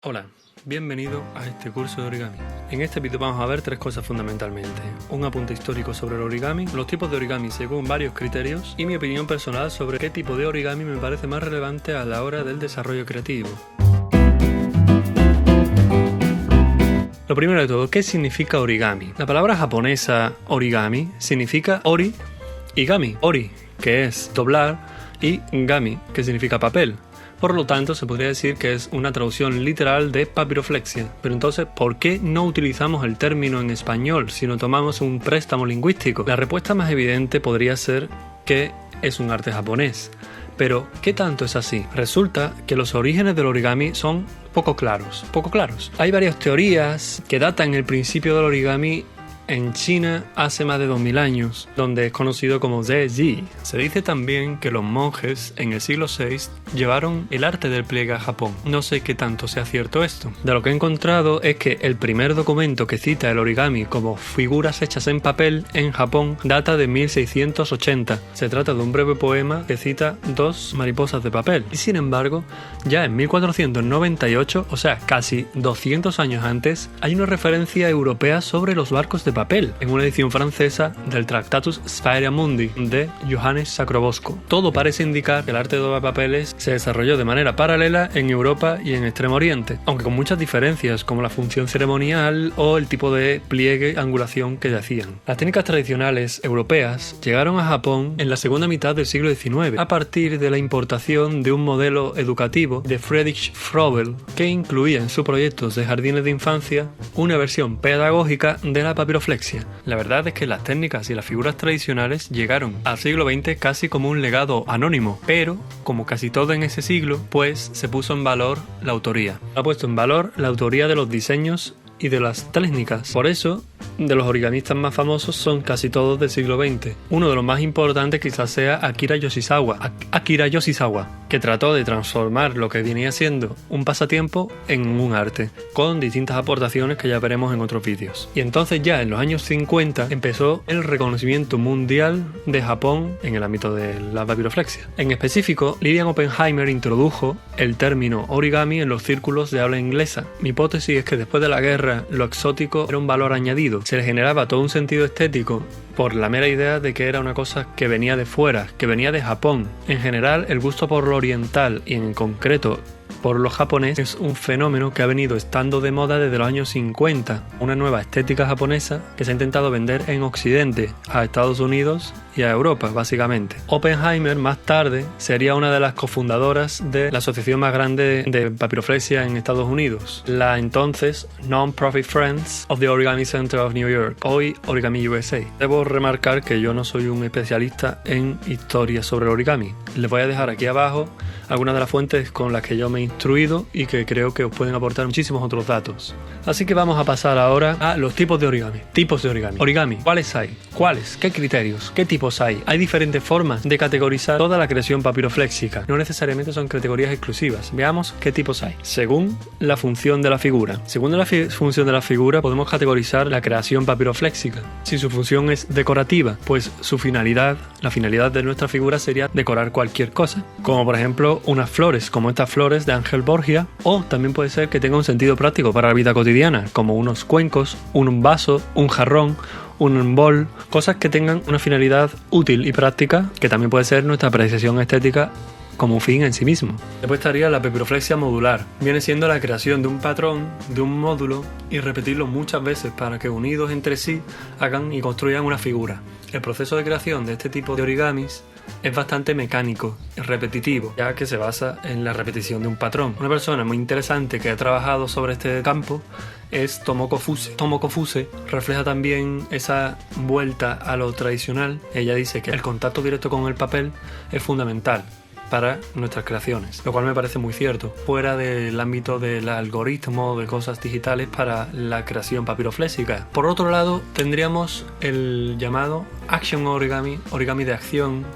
Hola, bienvenido a este curso de origami. En este vídeo vamos a ver tres cosas fundamentalmente: un apunte histórico sobre el origami, los tipos de origami según varios criterios y mi opinión personal sobre qué tipo de origami me parece más relevante a la hora del desarrollo creativo. Lo primero de todo, ¿qué significa origami? La palabra japonesa origami significa ori y gami. Ori, que es doblar, y gami, que significa papel. Por lo tanto, se podría decir que es una traducción literal de papiroflexia. Pero entonces, ¿por qué no utilizamos el término en español si no tomamos un préstamo lingüístico? La respuesta más evidente podría ser que es un arte japonés. Pero, ¿qué tanto es así? Resulta que los orígenes del origami son poco claros. Hay varias teorías que datan el principio del origami en China hace más de 2000 años, donde es conocido como Zhe-Ji. Se dice también que los monjes en el siglo VI llevaron el arte del pliegue a Japón. No sé qué tanto sea cierto esto. De lo que he encontrado es que el primer documento que cita el origami como figuras hechas en papel en Japón data de 1680. Se trata de un breve poema que cita dos mariposas de papel. Y sin embargo, ya en 1498, o sea, casi 200 años antes, hay una referencia europea sobre los barcos de papel, en una edición francesa del Tractatus Sphaeria Mundi de Johannes Sacrobosco. Todo parece indicar que el arte de papeles se desarrolló de manera paralela en Europa y en Extremo Oriente, aunque con muchas diferencias, como la función ceremonial o el tipo de pliegue angulación que hacían. Las técnicas tradicionales europeas llegaron a Japón en la segunda mitad del siglo XIX, a partir de la importación de un modelo educativo de Friedrich Froebel, que incluía en sus proyectos de jardines de infancia una versión pedagógica de la papiroflexia. La verdad es que las técnicas y las figuras tradicionales llegaron al siglo XX casi como un legado anónimo, pero, como casi todo en ese siglo, pues se puso en valor la autoría. Ha puesto en valor la autoría de los diseños y de las técnicas. Por eso, de los origamistas más famosos son casi todos del siglo XX. Uno de los más importantes quizás sea Akira Yoshizawa, que trató de transformar lo que venía siendo un pasatiempo en un arte, con distintas aportaciones que ya veremos en otros vídeos. Y entonces ya en los años 50 empezó el reconocimiento mundial de Japón en el ámbito de la papiroflexia. En específico, Lilian Oppenheimer introdujo el término origami en los círculos de habla inglesa. Mi hipótesis es que después de la guerra, lo exótico era un valor añadido. Se le generaba todo un sentido estético por la mera idea de que era una cosa que venía de fuera, que venía de Japón. En general, el gusto por lo oriental y en concreto por lo japonés es un fenómeno que ha venido estando de moda desde los años 50, una nueva estética japonesa que se ha intentado vender en Occidente, a Estados Unidos y a Europa, básicamente. Oppenheimer más tarde sería una de las cofundadoras de la asociación más grande de papiroflexia en Estados Unidos, la entonces Non-Profit Friends of the Origami Center of New York, hoy Origami USA. Debo remarcar que yo no soy un especialista en historia sobre el origami. Les voy a dejar aquí abajo algunas de las fuentes con las que yo me he instruido y que creo que os pueden aportar muchísimos otros datos. Así que vamos a pasar ahora a los tipos de origami. Tipos de origami. Origami, ¿cuáles hay? ¿Cuáles? ¿Qué criterios? ¿Qué tipos hay? Hay diferentes formas de categorizar toda la creación papirofléxica. No necesariamente son categorías exclusivas. Veamos qué tipos hay. Según la función de la figura. Según la función de la figura podemos categorizar la creación papirofléxica. Si su función es decorativa, pues su finalidad, la finalidad de nuestra figura sería decorar cualquier cosa. Como por ejemplo unas flores, como estas flores de Ángel Borgia, o también puede ser que tenga un sentido práctico para la vida cotidiana, como unos cuencos, un vaso, un jarrón, un bol, cosas que tengan una finalidad útil y práctica, que también puede ser nuestra apreciación estética como un fin en sí mismo. Después estaría la papiroflexia modular. Viene siendo la creación de un patrón, de un módulo, y repetirlo muchas veces para que unidos entre sí hagan y construyan una figura. El proceso de creación de este tipo de origamis es bastante mecánico y repetitivo, ya que se basa en la repetición de un patrón. Una persona muy interesante que ha trabajado sobre este campo es Tomoko Fuse. Tomoko Fuse refleja también esa vuelta a lo tradicional. Ella dice que el contacto directo con el papel es fundamental para nuestras creaciones, lo cual me parece muy cierto, fuera del ámbito del algoritmo de cosas digitales para la creación papirofléxica. Por otro lado, tendríamos el llamado Action Origami, origami de acción,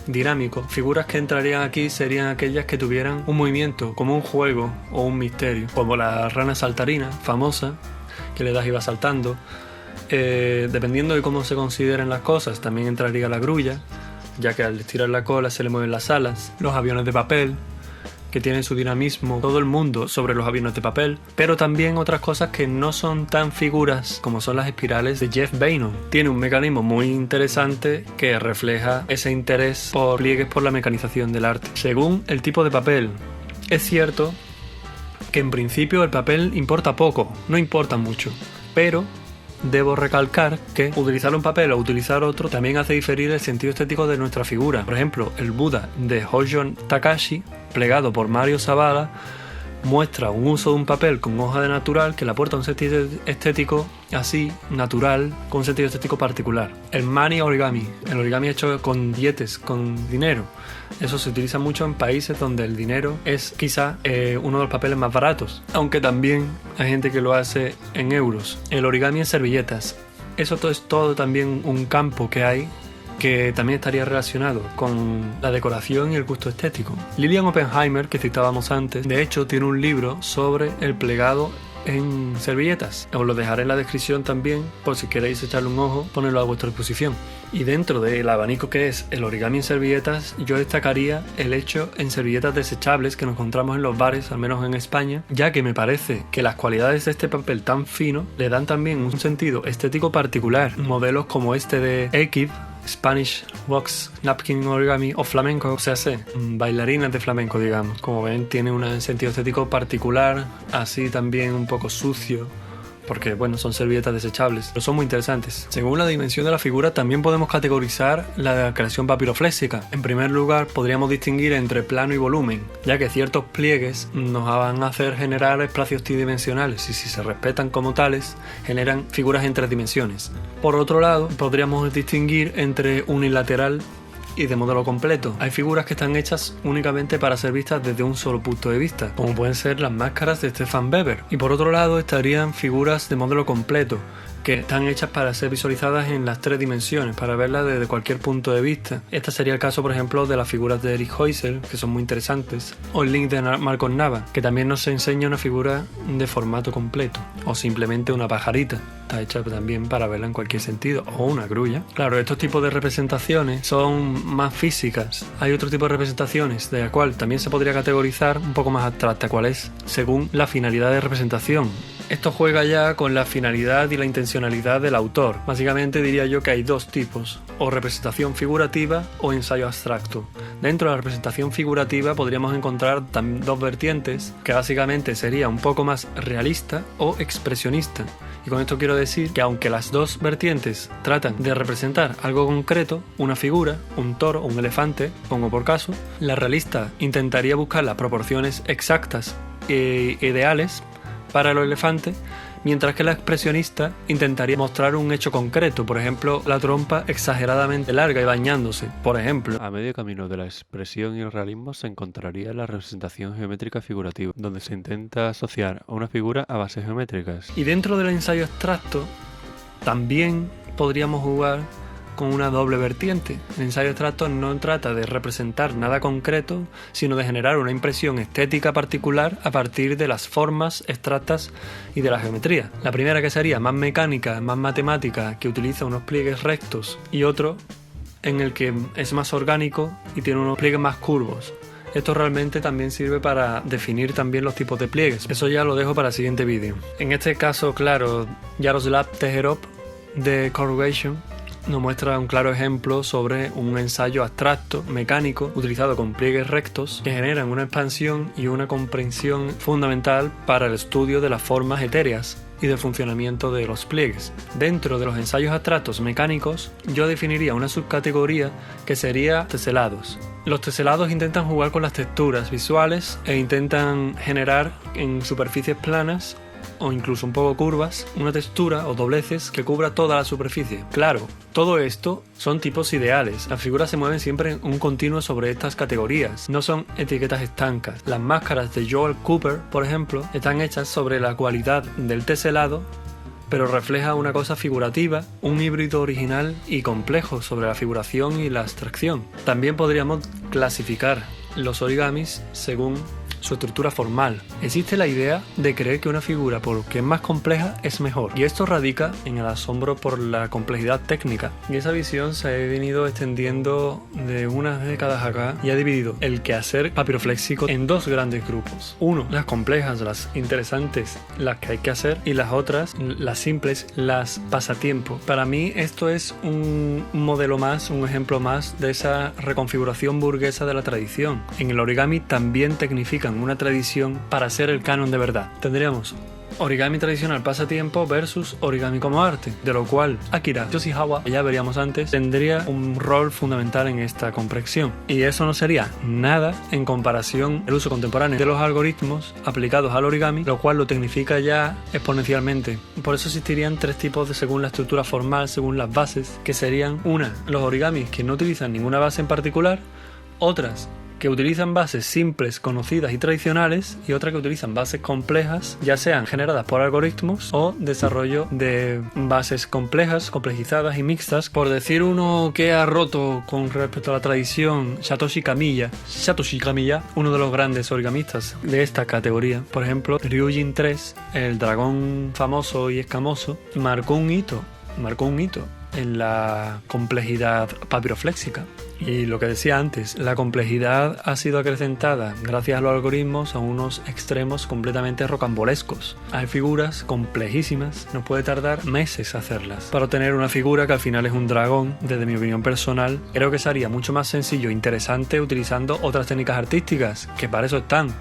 dinámico. Figuras que entrarían aquí serían aquellas que tuvieran un movimiento, como un juego o un misterio, como la rana saltarina, famosa, que le das y va saltando. Dependiendo de cómo se consideren las cosas, también entraría la grulla, ya que al estirar la cola se le mueven las alas. Los aviones de papel, que tienen su dinamismo todo el mundo sobre los aviones de papel, pero también otras cosas que no son tan figuras como son las espirales de Jeff Beynon. Tiene un mecanismo muy interesante que refleja ese interés por pliegues por la mecanización del arte. Según el tipo de papel, es cierto que en principio el papel importa poco, no importa mucho, pero debo recalcar que utilizar un papel o utilizar otro también hace diferir el sentido estético de nuestra figura. Por ejemplo, el Buda de Hojo Takashi, plegado por Mario Zavala, muestra un uso de un papel con hoja de natural que le aporta un sentido estético así, natural, con un sentido estético particular. El money origami, el origami hecho con billetes, con dinero. Eso se utiliza mucho en países donde el dinero es quizá uno de los papeles más baratos, aunque también hay gente que lo hace en euros. El origami en servilletas. Eso es todo también un campo que hay que también estaría relacionado con la decoración y el gusto estético. Lilian Oppenheimer, que citábamos antes, de hecho tiene un libro sobre el plegado en servilletas. Os lo dejaré en la descripción también, por si queréis echarle un ojo, ponerlo a vuestra disposición. Y dentro del abanico que es el origami en servilletas, yo destacaría el hecho en servilletas desechables que nos encontramos en los bares, al menos en España, ya que me parece que las cualidades de este papel tan fino le dan también un sentido estético particular. Modelos como este de Ekid, Spanish Wax Napkin Origami o flamenco, o sea, bailarinas de flamenco, digamos. Como ven, tiene un sentido estético particular, así también un poco sucio, porque bueno, son servilletas desechables, pero son muy interesantes. Según la dimensión de la figura también podemos categorizar la creación papirofléxica. En primer lugar, podríamos distinguir entre plano y volumen, ya que ciertos pliegues nos van a hacer generar espacios tridimensionales y si se respetan como tales, generan figuras en 3 dimensiones. Por otro lado, podríamos distinguir entre unilateral y de modelo completo. Hay figuras que están hechas únicamente para ser vistas desde un solo punto de vista, como pueden ser las máscaras de Stefan Weber. Y por otro lado estarían figuras de modelo completo, que están hechas para ser visualizadas en las 3 dimensiones, para verlas desde cualquier punto de vista. Este sería el caso, por ejemplo, de las figuras de Erich Heuser, que son muy interesantes, o el Link de Marcos Nava, que también nos enseña una figura de formato completo, o simplemente una pajarita, está hecha también para verla en cualquier sentido, o una grulla. Claro, estos tipos de representaciones son más físicas. Hay otro tipo de representaciones, de la cual también se podría categorizar un poco más abstracta, cuál es según la finalidad de representación. Esto juega ya con la finalidad y la intencionalidad del autor. Básicamente diría yo que hay 2 tipos, o representación figurativa o ensayo abstracto. Dentro de la representación figurativa podríamos encontrar 2 vertientes, que básicamente sería un poco más realista o expresionista. Y con esto quiero decir que aunque las 2 vertientes tratan de representar algo concreto, una figura, un toro o un elefante, pongo por caso, la realista intentaría buscar las proporciones exactas e ideales para el elefante, mientras que la expresionista intentaría mostrar un hecho concreto, por ejemplo, la trompa exageradamente larga y bañándose, por ejemplo. A medio camino de la expresión y el realismo se encontraría la representación geométrica figurativa, donde se intenta asociar a una figura a bases geométricas. Y dentro del ensayo abstracto también podríamos jugar con una doble vertiente. El ensayo abstracto no trata de representar nada concreto, sino de generar una impresión estética particular a partir de las formas abstractas y de la geometría. La primera, que sería más mecánica, más matemática, que utiliza unos pliegues rectos, y otro en el que es más orgánico y tiene unos pliegues más curvos. Esto realmente también sirve para definir también los tipos de pliegues. Eso ya lo dejo para el siguiente vídeo. En este caso, claro, Jaroslav Teherov de Corrugation nos muestra un claro ejemplo sobre un ensayo abstracto, mecánico, utilizado con pliegues rectos que generan una expansión y una comprensión fundamental para el estudio de las formas etéreas y del funcionamiento de los pliegues. Dentro de los ensayos abstractos mecánicos, yo definiría una subcategoría que sería teselados. Los teselados intentan jugar con las texturas visuales e intentan generar en superficies planas o incluso un poco curvas, una textura o dobleces que cubra toda la superficie. Claro, todo esto son tipos ideales. Las figuras se mueven siempre en un continuo sobre estas categorías, no son etiquetas estancas. Las máscaras de Joel Cooper, por ejemplo, están hechas sobre la cualidad del teselado, pero refleja una cosa figurativa, un híbrido original y complejo sobre la figuración y la abstracción. También podríamos clasificar los origamis según su estructura formal. Existe la idea de creer que una figura, porque es más compleja, es mejor. Y esto radica en el asombro por la complejidad técnica. Y esa visión se ha venido extendiendo de unas décadas acá y ha dividido el quehacer papirofléxico en dos grandes grupos. Uno, las complejas, las interesantes, las que hay que hacer, y las otras, las simples, las pasatiempo. Para mí esto es un modelo más, un ejemplo más de esa reconfiguración burguesa de la tradición. En el origami también tecnifican una tradición para ser el canon de verdad. Tendríamos origami tradicional pasatiempo versus origami como arte, de lo cual Akira Yoshihawa, que ya veríamos antes, tendría un rol fundamental en esta comprensión. Y eso no sería nada en comparación al uso contemporáneo de los algoritmos aplicados al origami, lo cual lo tecnifica ya exponencialmente. Por eso existirían tres tipos según la estructura formal, según las bases, que serían una, los origamis que no utilizan ninguna base en particular, otras que utilizan bases simples, conocidas y tradicionales, y otra que utilizan bases complejas, ya sean generadas por algoritmos o desarrollo de bases complejas, complejizadas y mixtas. Por decir uno que ha roto con respecto a la tradición, Satoshi Kamiya, uno de los grandes origamistas de esta categoría. Por ejemplo, Ryujin 3, el dragón famoso y escamoso, marcó un hito en la complejidad papirofléxica. Y lo que decía antes, la complejidad ha sido acrecentada gracias a los algoritmos a unos extremos completamente rocambolescos. Hay figuras complejísimas, nos puede tardar meses hacerlas. Para obtener una figura que al final es un dragón, desde mi opinión personal, creo que sería mucho más sencillo e interesante utilizando otras técnicas artísticas, que para eso están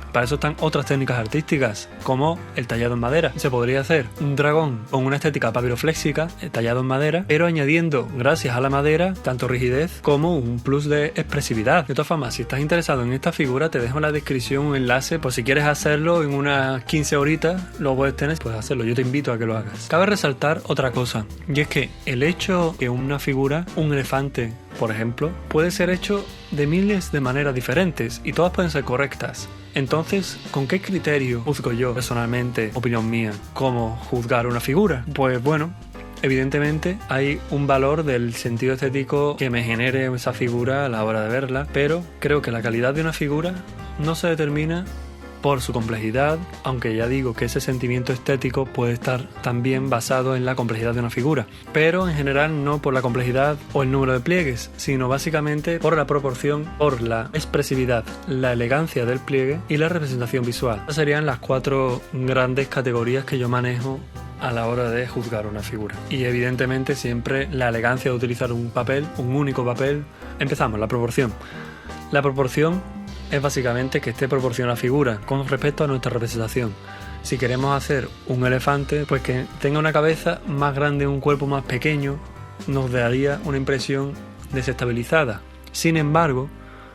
otras técnicas artísticas, como el tallado en madera. Se podría hacer un dragón con una estética papirofléxica, tallado en madera, pero añadiendo, gracias a la madera, tanto rigidez como un plus de expresividad. De todas formas, si estás interesado en esta figura, te dejo en la descripción un enlace por si quieres hacerlo en unas 15 horitas, lo puedes tener, puedes hacerlo. Yo te invito a que lo hagas. Cabe resaltar otra cosa, y es que el hecho que una figura, un elefante, por ejemplo, puede ser hecho de miles de maneras diferentes y todas pueden ser correctas. Entonces, ¿con qué criterio juzgo yo personalmente, opinión mía, cómo juzgar una figura? Pues bueno, evidentemente hay un valor del sentido estético que me genere esa figura a la hora de verla, pero creo que la calidad de una figura no se determina por su complejidad, aunque ya digo que ese sentimiento estético puede estar también basado en la complejidad de una figura, pero en general no por la complejidad o el número de pliegues, sino básicamente por la proporción, por la expresividad, la elegancia del pliegue y la representación visual. Esas serían las cuatro grandes categorías que yo manejo a la hora de juzgar una figura. Y evidentemente siempre la elegancia de utilizar un papel, un único papel. Empezamos, la proporción. La proporción es básicamente que esté proporcionada la figura con respecto a nuestra representación. Si queremos hacer un elefante, pues que tenga una cabeza más grande, un cuerpo más pequeño, nos daría una impresión desestabilizada. Sin embargo,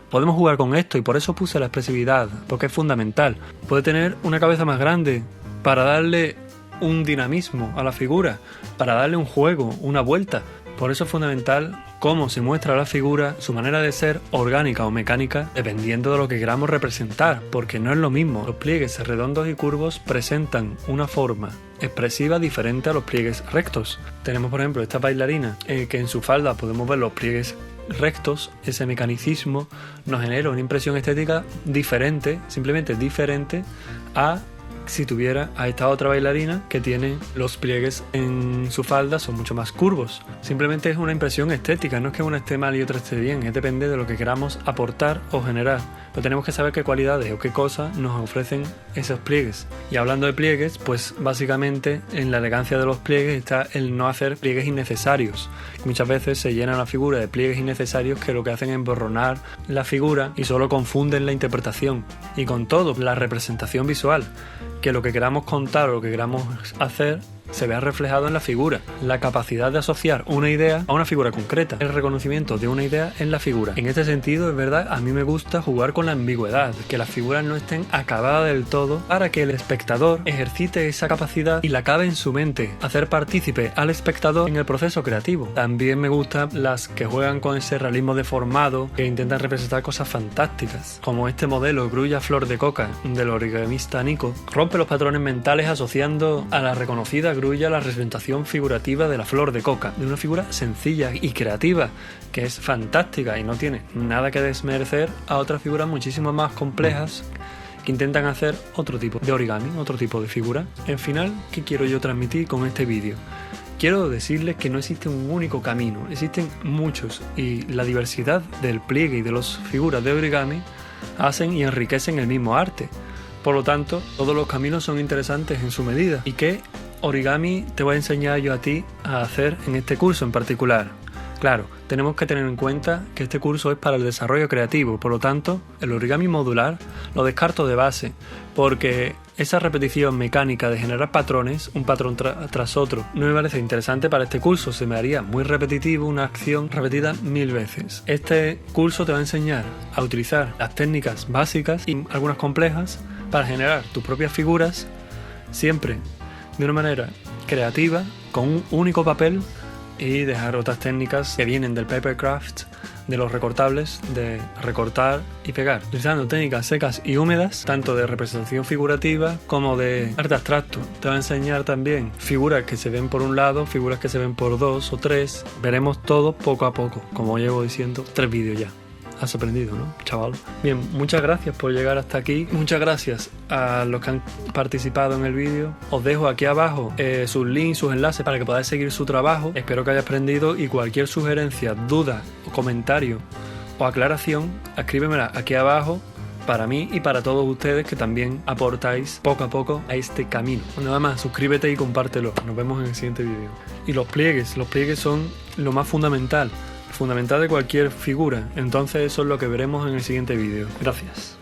podemos jugar con esto y por eso puse la expresividad, porque es fundamental. Puede tener una cabeza más grande para darle un dinamismo a la figura, para darle un juego, una vuelta. Por eso es fundamental cómo se muestra la figura, su manera de ser orgánica o mecánica, dependiendo de lo que queramos representar, porque no es lo mismo. Los pliegues redondos y curvos presentan una forma expresiva diferente a los pliegues rectos. Tenemos por ejemplo esta bailarina que en su falda podemos ver los pliegues rectos. Ese mecanicismo nos genera una impresión estética diferente, simplemente diferente a si tuviera a esta otra bailarina que tiene los pliegues en su falda son mucho más curvos. Simplemente es una impresión estética, no es que una esté mal y otra esté bien, depende de lo que queramos aportar o generar. Pero tenemos que saber qué cualidades o qué cosas nos ofrecen esos pliegues. Y hablando de pliegues, pues básicamente en la elegancia de los pliegues está el no hacer pliegues innecesarios. Muchas veces se llena la figura de pliegues innecesarios que lo que hacen es emborronar la figura y solo confunden la interpretación. Y con todo, la representación visual, que lo que queramos contar o lo que queramos hacer se vea reflejado en la figura. La capacidad de asociar una idea a una figura concreta. El reconocimiento de una idea en la figura. En este sentido, es verdad, a mí me gusta jugar con la ambigüedad, que las figuras no estén acabadas del todo para que el espectador ejercite esa capacidad y la cabe en su mente, hacer partícipe al espectador en el proceso creativo. También me gustan las que juegan con ese realismo deformado, que intentan representar cosas fantásticas, como este modelo Grulla Flor de Coca del origamista Nico. Rompe los patrones mentales asociando a la reconocida grulla la representación figurativa de la flor de coca, de una figura sencilla y creativa que es fantástica y no tiene nada que desmerecer a otras figuras muchísimo más complejas que que intentan hacer otro tipo de origami, otro tipo de figura. En final, ¿qué quiero yo transmitir con este vídeo? Quiero decirles que no existe un único camino, existen muchos, y la diversidad del pliegue y de las figuras de origami hacen y enriquecen el mismo arte. Por lo tanto, todos los caminos son interesantes en su medida. ¿Y qué origami te voy a enseñar yo a ti a hacer en este curso en particular? Claro, tenemos que tener en cuenta que este curso es para el desarrollo creativo, por lo tanto, el origami modular lo descarto de base, porque esa repetición mecánica de generar patrones, un patrón tras otro, no me parece interesante para este curso, se me haría muy repetitivo una acción repetida 1000 veces. Este curso te va a enseñar a utilizar las técnicas básicas y algunas complejas para generar tus propias figuras, siempre de una manera creativa, con un único papel, y dejar otras técnicas que vienen del papercraft, de los recortables, de recortar y pegar, utilizando técnicas secas y húmedas, tanto de representación figurativa como de arte abstracto. Te va a enseñar también figuras que se ven por un lado, figuras que se ven por 2 o 3. Veremos todo poco a poco, como llevo diciendo 3 vídeos ya. Has aprendido, ¿no, chaval? Bien, muchas gracias por llegar hasta aquí. Muchas gracias a los que han participado en el vídeo. Os dejo aquí abajo sus links, sus enlaces para que podáis seguir su trabajo. Espero que hayáis aprendido, y cualquier sugerencia, duda o comentario o aclaración, escríbemela aquí abajo para mí y para todos ustedes que también aportáis poco a poco a este camino. Nada más, suscríbete y compártelo. Nos vemos en el siguiente vídeo. Y los pliegues son lo más fundamental de cualquier figura, entonces eso es lo que veremos en el siguiente vídeo. Gracias.